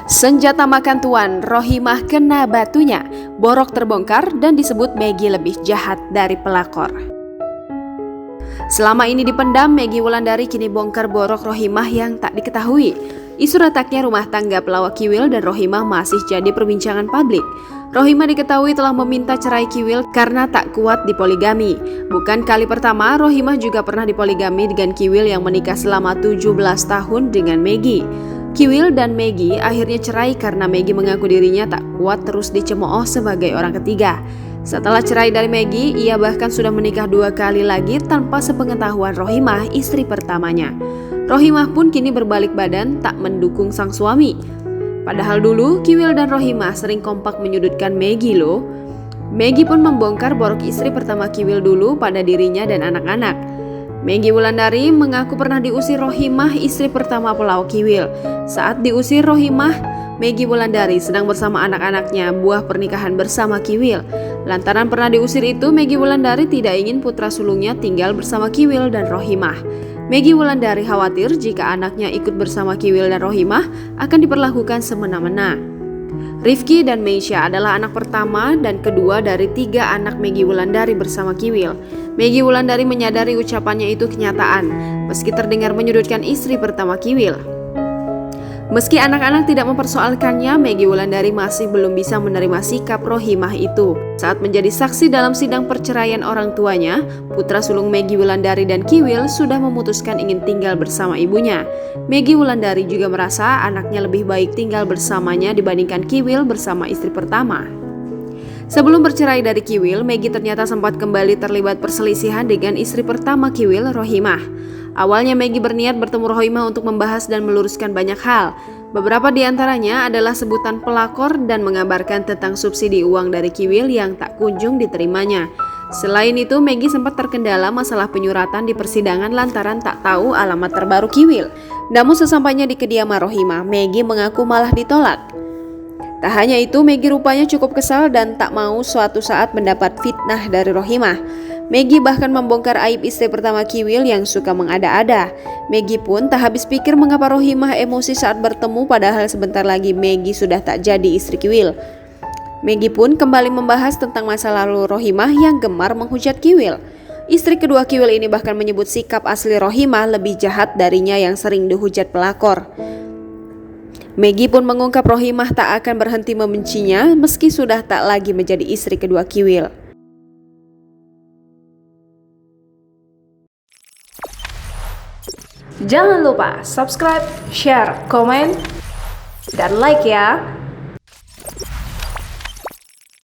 Senjata makan tuan, Rohimah kena batunya. Borok terbongkar dan disebut Maggie lebih jahat dari pelakor. Selama ini dipendam, Maggie Wulandari kini bongkar borok Rohimah yang tak diketahui. Isu retaknya rumah tangga pelawak Kiwil dan Rohimah masih jadi perbincangan publik. Rohimah diketahui telah meminta cerai Kiwil karena tak kuat dipoligami. Bukan kali pertama, Rohimah juga pernah dipoligami dengan Kiwil yang menikah selama 17 tahun dengan Maggie. Kiwil dan Maggie akhirnya cerai karena Maggie mengaku dirinya tak kuat terus dicemooh sebagai orang ketiga. Setelah cerai dari Maggie, ia bahkan sudah menikah 2 kali lagi tanpa sepengetahuan Rohimah, istri pertamanya. Rohimah pun kini berbalik badan tak mendukung sang suami. Padahal dulu Kiwil dan Rohimah sering kompak menyudutkan Maggie loh. Maggie pun membongkar borok istri pertama Kiwil dulu pada dirinya dan anak-anak. Maggie Wulandari mengaku pernah diusir Rohimah, istri pertama pelawak Kiwil. Saat diusir Rohimah, Maggie Wulandari sedang bersama anak-anaknya, buah pernikahan bersama Kiwil. Lantaran pernah diusir itu, Maggie Wulandari tidak ingin putra sulungnya tinggal bersama Kiwil dan Rohimah. Maggie Wulandari khawatir jika anaknya ikut bersama Kiwil dan Rohimah akan diperlakukan semena-mena. Rifki dan Meisha adalah anak pertama dan kedua dari 3 anak Maggie Wulandari bersama Kiwil. Maggie Wulandari menyadari ucapannya itu kenyataan, meski terdengar menyudutkan istri pertama Kiwil. Meski anak-anak tidak mempersoalkannya, Maggie Wulandari masih belum bisa menerima sikap Rohimah itu. Saat menjadi saksi dalam sidang perceraian orang tuanya, putra sulung Maggie Wulandari dan Kiwil sudah memutuskan ingin tinggal bersama ibunya. Maggie Wulandari juga merasa anaknya lebih baik tinggal bersamanya dibandingkan Kiwil bersama istri pertama. Sebelum bercerai dari Kiwil, Maggie ternyata sempat kembali terlibat perselisihan dengan istri pertama Kiwil, Rohimah. Awalnya Maggie berniat bertemu Rohimah untuk membahas dan meluruskan banyak hal. Beberapa di antaranya adalah sebutan pelakor dan mengabarkan tentang subsidi uang dari Kiwil yang tak kunjung diterimanya. Selain itu, Maggie sempat terkendala masalah penyuratan di persidangan lantaran tak tahu alamat terbaru Kiwil. Namun sesampainya di kediaman Rohimah, Maggie mengaku malah ditolak. Tak hanya itu, Maggie rupanya cukup kesal dan tak mau suatu saat mendapat fitnah dari Rohimah. Maggie bahkan membongkar aib istri pertama Kiwil yang suka mengada-ada. Maggie pun tak habis pikir mengapa Rohimah emosi saat bertemu, padahal sebentar lagi Maggie sudah tak jadi istri Kiwil. Maggie pun kembali membahas tentang masa lalu Rohimah yang gemar menghujat Kiwil. Istri kedua Kiwil ini bahkan menyebut sikap asli Rohimah lebih jahat darinya yang sering dihujat pelakor. Maggie pun mengungkap Rohimah tak akan berhenti membencinya meski sudah tak lagi menjadi istri kedua Kiwil. Jangan lupa subscribe, share, komen, dan like ya.